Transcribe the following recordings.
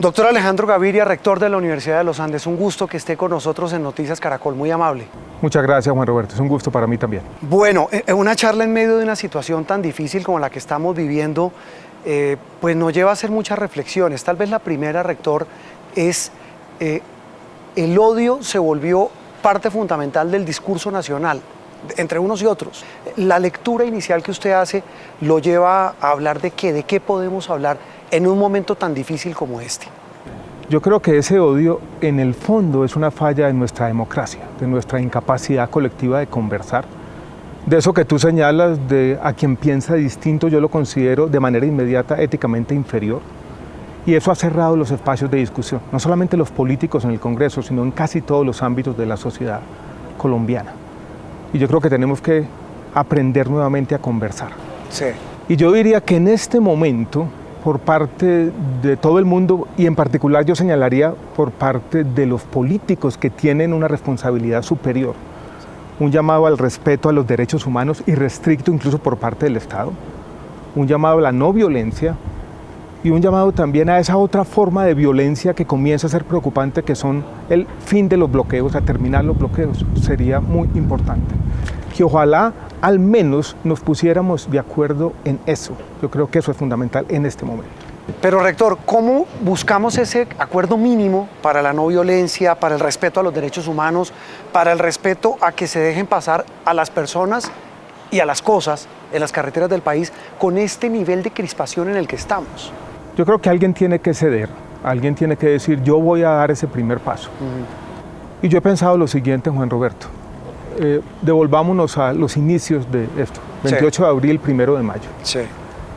Doctor Alejandro Gaviria, rector de la Universidad de los Andes, un gusto que esté con nosotros en Noticias Caracol, muy amable. Muchas gracias, Juan Roberto, es un gusto para mí también. Bueno, una charla en medio de una situación tan difícil como la que estamos viviendo, pues nos lleva a hacer muchas reflexiones. Tal vez la primera, rector, es el odio se volvió parte fundamental del discurso nacional, entre unos y otros. La lectura inicial que usted hace lo lleva a hablar de qué podemos hablar en un momento tan difícil como este. Yo creo que ese odio en el fondo es una falla de nuestra democracia, de nuestra incapacidad colectiva de conversar. De eso que tú señalas, de a quien piensa distinto, yo lo considero de manera inmediata éticamente inferior. Y eso ha cerrado los espacios de discusión, no solamente los políticos en el Congreso, sino en casi todos los ámbitos de la sociedad colombiana. Y yo creo que tenemos que aprender nuevamente a conversar. Sí. Y yo diría que en este momento, por parte de todo el mundo, y en particular yo señalaría por parte de los políticos que tienen una responsabilidad superior, un llamado al respeto a los derechos humanos irrestricto incluso por parte del Estado, un llamado a la no violencia y un llamado también a esa otra forma de violencia que comienza a ser preocupante, que son el fin de los bloqueos, a terminar los bloqueos. Sería muy importante que ojalá al menos nos pusiéramos de acuerdo en eso. Yo creo que eso es fundamental en este momento. Pero, rector, ¿cómo buscamos ese acuerdo mínimo para la no violencia, para el respeto a los derechos humanos, para el respeto a que se dejen pasar a las personas y a las cosas en las carreteras del país con este nivel de crispación en el que estamos? Yo creo que alguien tiene que ceder, alguien tiene que decir, yo voy a dar ese primer paso. Y yo he pensado lo siguiente, Juan Roberto. Devolvámonos a los inicios de esto, 28 de abril, 1 de mayo. Sí.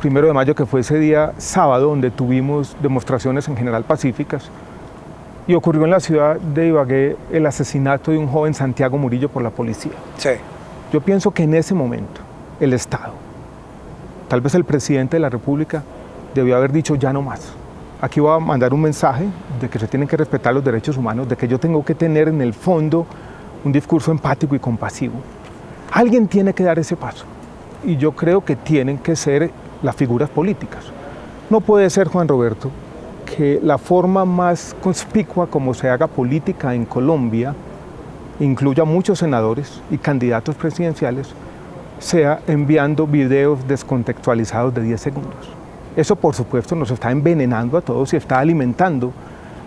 1 de mayo, que fue ese día sábado donde tuvimos demostraciones en general pacíficas, y ocurrió en la ciudad de Ibagué el asesinato de un joven Santiago Murillo por la policía. Sí. Yo pienso que en ese momento el Estado, tal vez el presidente de la República, debió haber dicho ya no más. Aquí voy a mandar un mensaje de que se tienen que respetar los derechos humanos, de que yo tengo que tener en el fondo un discurso empático y compasivo. Alguien tiene que dar ese paso y yo creo que tienen que ser las figuras políticas. No puede ser, Juan Roberto, que la forma más conspicua como se haga política en Colombia incluya muchos senadores y candidatos presidenciales, sea enviando videos descontextualizados de 10 segundos. Eso, por supuesto, nos está envenenando a todos y está alimentando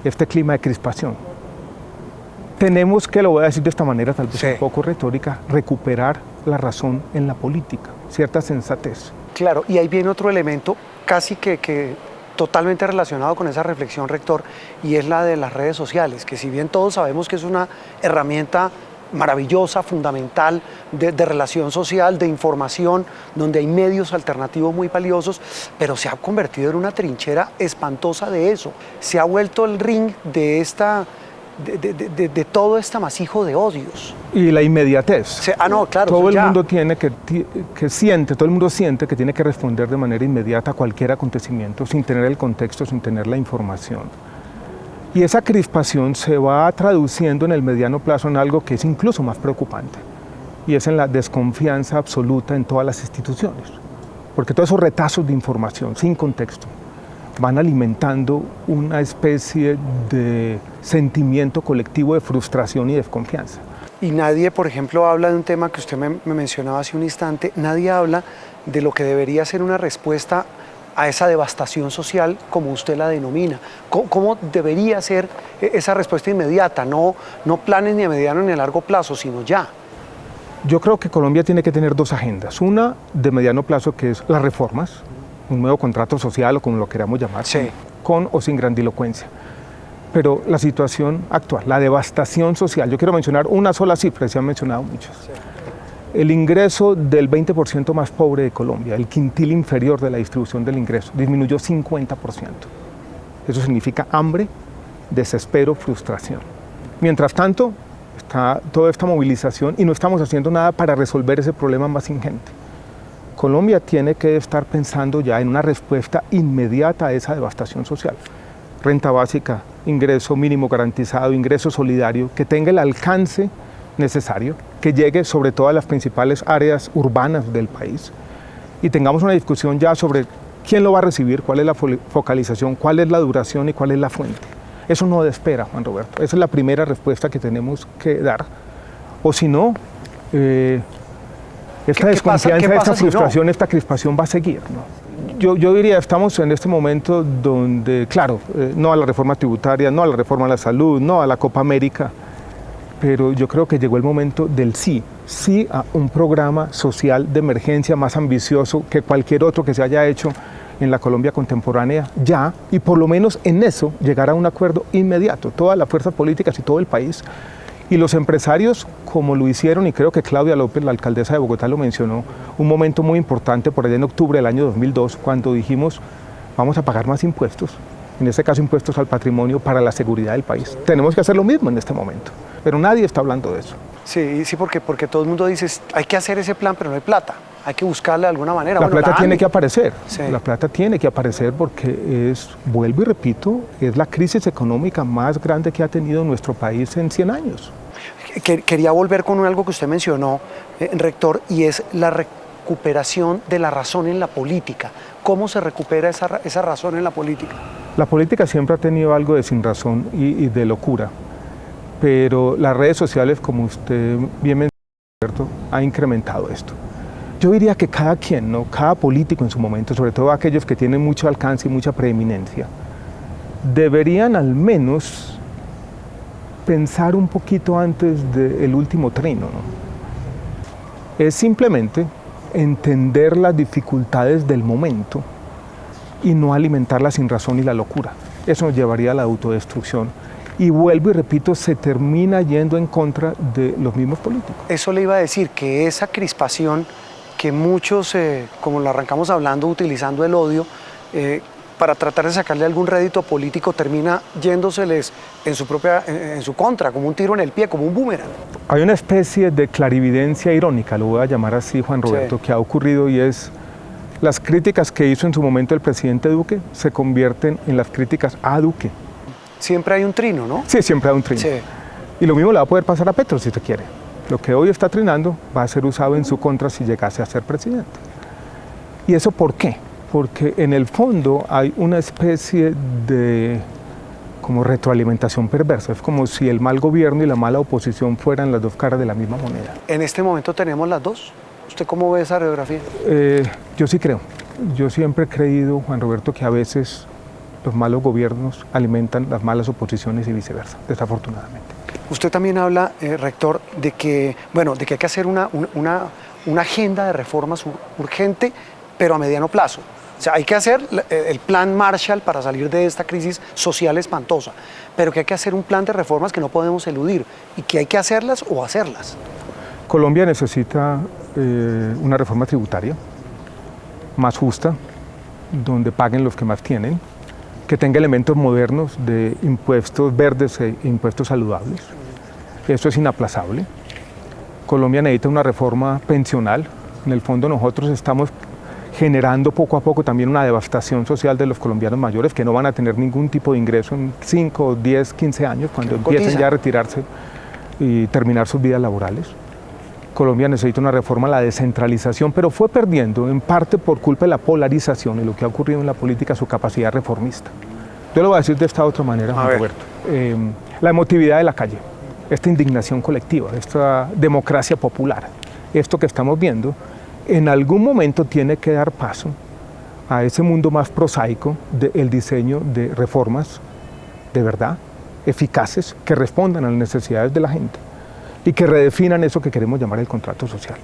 este clima de crispación. Tenemos que, lo voy a decir de esta manera, tal vez un poco retórica, recuperar la razón en la política, cierta sensatez. Claro, y ahí viene otro elemento casi que totalmente relacionado con esa reflexión, rector, y es la de las redes sociales, que si bien todos sabemos que es una herramienta maravillosa, fundamental, de relación social, de información, donde hay medios alternativos muy valiosos, pero se ha convertido en una trinchera espantosa de eso. Se ha vuelto el ring de todo este amasijo de odios. Y la inmediatez. No, claro. Todo el mundo tiene todo el mundo siente que tiene que responder de manera inmediata a cualquier acontecimiento, sin tener el contexto, sin tener la información. Y esa crispación se va traduciendo en el mediano plazo en algo que es incluso más preocupante, y es en la desconfianza absoluta en todas las instituciones. Porque todos esos retazos de información sin contexto van alimentando una especie de sentimiento colectivo de frustración y desconfianza. Y nadie, por ejemplo, habla de un tema que usted me mencionaba hace un instante, nadie habla de lo que debería ser una respuesta a esa devastación social, como usted la denomina. ¿Cómo debería ser esa respuesta inmediata? No planes ni a mediano ni a largo plazo, sino ya. Yo creo que Colombia tiene que tener dos agendas. Una de mediano plazo, que es las reformas, un nuevo contrato social o como lo queramos llamar, con o sin grandilocuencia. Pero la situación actual, la devastación social, yo quiero mencionar una sola cifra, se han mencionado muchas. El ingreso del 20% más pobre de Colombia, el quintil inferior de la distribución del ingreso, disminuyó 50%. Eso significa hambre, desespero, frustración. Mientras tanto, está toda esta movilización y no estamos haciendo nada para resolver ese problema más ingente. Colombia tiene que estar pensando ya en una respuesta inmediata a esa devastación social. Renta básica, ingreso mínimo garantizado, ingreso solidario, que tenga el alcance necesario, que llegue sobre todo a las principales áreas urbanas del país y tengamos una discusión ya sobre quién lo va a recibir, cuál es la focalización, cuál es la duración y cuál es la fuente. Eso no espera, Juan Roberto. Esa es la primera respuesta que tenemos que dar. O si no, esta desconfianza, esta frustración, esta crispación va a seguir, ¿no? Yo diría, estamos en este momento donde, claro, no a la reforma tributaria, no a la reforma a la salud, no a la Copa América, pero yo creo que llegó el momento del sí a un programa social de emergencia más ambicioso que cualquier otro que se haya hecho en la Colombia contemporánea ya, y por lo menos en eso llegar a un acuerdo inmediato, todas las fuerzas políticas y todo el país. Y los empresarios, como lo hicieron, y creo que Claudia López, la alcaldesa de Bogotá, lo mencionó, un momento muy importante por allá en octubre del año 2002, cuando dijimos, vamos a pagar más impuestos, en este caso impuestos al patrimonio para la seguridad del país. Tenemos que hacer lo mismo en este momento, pero nadie está hablando de eso. Sí, porque todo el mundo dice, hay que hacer ese plan, pero no hay plata. Hay que buscarla de alguna manera. La plata tiene que aparecer, sí. La plata tiene que aparecer porque vuelvo y repito, es la crisis económica más grande que ha tenido nuestro país en 100 años. Quería volver con algo que usted mencionó, rector, y es la recuperación de la razón en la política. ¿Cómo se recupera esa razón en la política? La política siempre ha tenido algo de sinrazón y de locura, pero las redes sociales, como usted bien mencionó, ha incrementado esto. Yo diría que cada quien, ¿no? Cada político en su momento, sobre todo aquellos que tienen mucho alcance y mucha preeminencia, deberían al menos pensar un poquito antes del último trino, ¿no? Es simplemente entender las dificultades del momento y no alimentar la sinrazón y la locura. Eso nos llevaría a la autodestrucción. Y vuelvo y repito, se termina yendo en contra de los mismos políticos. Eso le iba a decir, que esa crispación que muchos, como lo arrancamos hablando, utilizando el odio, para tratar de sacarle algún rédito político, termina yéndoseles en su contra, como un tiro en el pie, como un boomerang. Hay una especie de clarividencia irónica, lo voy a llamar así, Juan Roberto, sí, que ha ocurrido, y es las críticas que hizo en su momento el presidente Duque se convierten en las críticas a Duque. Siempre hay un trino, ¿no? Sí, siempre hay un trino. Sí. Y lo mismo le va a poder pasar a Petro si se quiere. Lo que hoy está trinando va a ser usado en su contra si llegase a ser presidente. ¿Y eso por qué? Porque en el fondo hay una especie de como retroalimentación perversa. Es como si el mal gobierno y la mala oposición fueran las dos caras de la misma moneda. ¿En este momento tenemos las dos? ¿Usted cómo ve esa radiografía? Yo sí creo. Yo siempre he creído, Juan Roberto, que a veces los malos gobiernos alimentan las malas oposiciones y viceversa, desafortunadamente. Usted también habla, rector, de que hay que hacer una agenda de reformas urgente, pero a mediano plazo. O sea, hay que hacer el plan Marshall para salir de esta crisis social espantosa, pero que hay que hacer un plan de reformas que no podemos eludir y que hay que hacerlas o hacerlas. Colombia necesita una reforma tributaria más justa, donde paguen los que más tienen, que tenga elementos modernos de impuestos verdes e impuestos saludables. Eso es inaplazable. Colombia necesita una reforma pensional. En el fondo nosotros estamos generando poco a poco también una devastación social de los colombianos mayores que no van a tener ningún tipo de ingreso en 5, 10, 15 años cuando empiecen ya a retirarse y terminar sus vidas laborales. Colombia necesita una reforma a la descentralización, pero fue perdiendo en parte por culpa de la polarización y lo que ha ocurrido en la política su capacidad reformista. Yo lo voy a decir de esta otra manera, Juan Roberto. La emotividad de la calle, esta indignación colectiva, esta democracia popular, esto que estamos viendo, en algún momento tiene que dar paso a ese mundo más prosaico del diseño de reformas de verdad, eficaces, que respondan a las necesidades de la gente y que redefinan eso que queremos llamar el contrato social.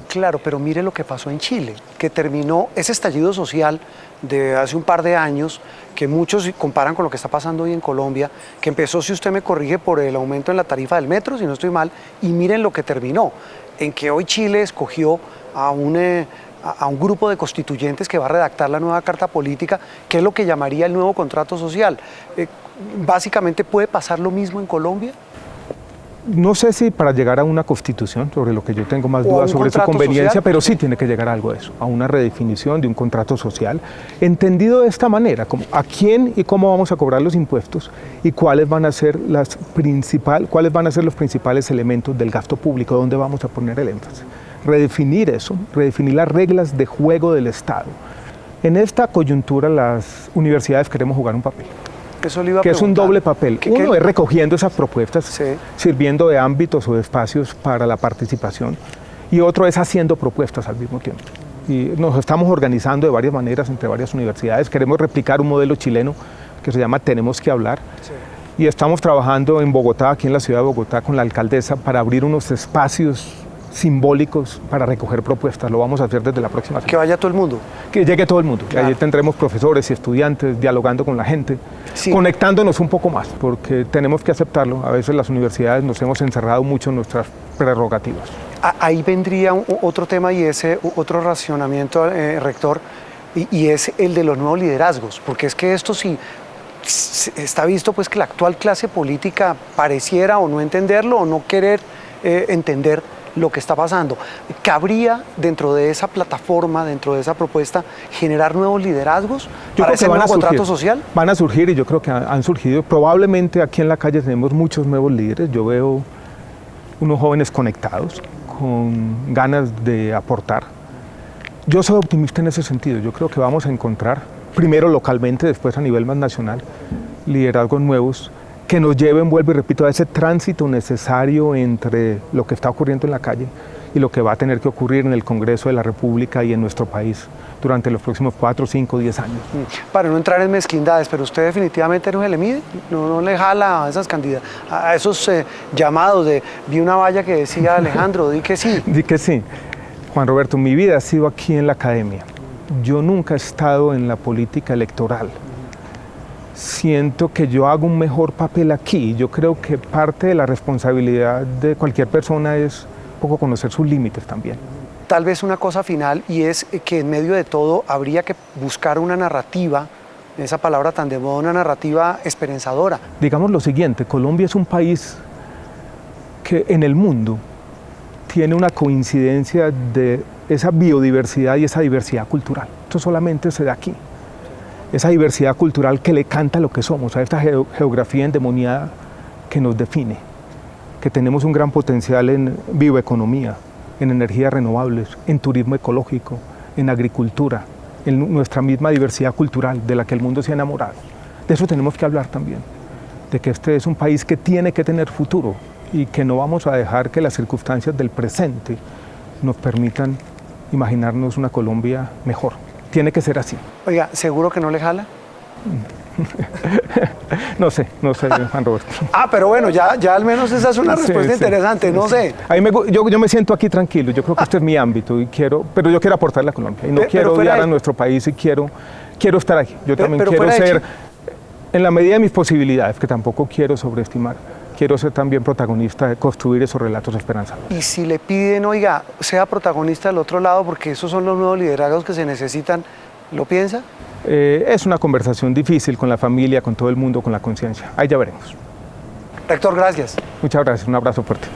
Claro, pero mire lo que pasó en Chile, que terminó ese estallido social de hace un par de años, que muchos comparan con lo que está pasando hoy en Colombia, que empezó, si usted me corrige, por el aumento en la tarifa del metro, si no estoy mal, y miren lo que terminó, en que hoy Chile escogió a un grupo de constituyentes que va a redactar la nueva carta política, que es lo que llamaría el nuevo contrato social. Básicamente, ¿puede pasar lo mismo en Colombia? No sé si para llegar a una constitución, sobre lo que yo tengo más dudas sobre su conveniencia, social, pero sí tiene que llegar a algo de eso, a una redefinición de un contrato social, entendido de esta manera, como a quién y cómo vamos a cobrar los impuestos y cuáles van a ser los principales elementos del gasto público, dónde vamos a poner el énfasis. Redefinir eso, redefinir las reglas de juego del Estado. En esta coyuntura las universidades queremos jugar un papel. Eso le iba a que es un preguntar. doble papel. Uno es recogiendo esas propuestas, Sí. sirviendo de ámbitos o de espacios para la participación, y otro es haciendo propuestas al mismo tiempo. Y nos estamos organizando de varias maneras entre varias universidades. Queremos replicar un modelo chileno que se llama Tenemos que hablar. Sí. Y estamos trabajando en Bogotá, aquí en la ciudad de Bogotá, con la alcaldesa para abrir unos espacios simbólicos para recoger propuestas. Lo vamos a hacer desde la próxima semana. Que vaya todo el mundo. Que llegue todo el mundo. Claro. Allí tendremos profesores y estudiantes dialogando con la gente, Sí. conectándonos un poco más, porque tenemos que aceptarlo. A veces las universidades nos hemos encerrado mucho en nuestras prerrogativas. Ahí vendría otro tema y ese otro racionamiento, rector, y es el de los nuevos liderazgos, porque es que esto sí está visto pues que la actual clase política pareciera o no entenderlo o no querer entender lo que está pasando. ¿Cabría dentro de esa plataforma, dentro de esa propuesta, generar nuevos liderazgos para ese nuevo contrato social? Van a surgir y yo creo que han surgido. Probablemente aquí en la calle tenemos muchos nuevos líderes. Yo veo unos jóvenes conectados, con ganas de aportar. Yo soy optimista en ese sentido. Yo creo que vamos a encontrar, primero localmente, después a nivel más nacional, liderazgos nuevos que nos lleven, vuelvo y repito, a ese tránsito necesario entre lo que está ocurriendo en la calle y lo que va a tener que ocurrir en el Congreso de la República y en nuestro país durante los próximos 4, 5, 10 años. Para no entrar en mezquindades, pero usted definitivamente no se le mide, no le jala a esas a esos llamados de vi una valla que decía Alejandro, di que sí. Di que sí. Juan Roberto, mi vida ha sido aquí en la academia. Yo nunca he estado en la política electoral. Siento que yo hago un mejor papel aquí. Yo creo que parte de la responsabilidad de cualquier persona es un poco conocer sus límites también. Tal vez una cosa final, y es que en medio de todo habría que buscar una narrativa, esa palabra tan de moda, una narrativa esperanzadora. Digamos lo siguiente, Colombia es un país que en el mundo tiene una coincidencia de esa biodiversidad y esa diversidad cultural. Esto solamente se da aquí. Esa diversidad cultural que le canta lo que somos, a esta geografía endemoniada que nos define, que tenemos un gran potencial en bioeconomía, en energías renovables, en turismo ecológico, en agricultura, en nuestra misma diversidad cultural de la que el mundo se ha enamorado. De eso tenemos que hablar también, de que este es un país que tiene que tener futuro y que no vamos a dejar que las circunstancias del presente nos permitan imaginarnos una Colombia mejor. Tiene que ser así. Oiga, ¿seguro que no le jala? No sé, Juan Roberto. Pero bueno, ya al menos esa es una respuesta interesante, no sé. Yo me siento aquí tranquilo, yo creo que este es mi ámbito, pero yo quiero aportarle a Colombia y no quiero odiar a nuestro país y quiero estar aquí. Yo también quiero ser, en la medida de mis posibilidades, que tampoco quiero sobreestimar, quiero ser también protagonista de construir esos relatos esperanzadores. Y si le piden, oiga, sea protagonista del otro lado, porque esos son los nuevos liderazgos que se necesitan, ¿lo piensa? Es una conversación difícil con la familia, con todo el mundo, con la conciencia. Ahí ya veremos. Rector, gracias. Muchas gracias, un abrazo fuerte.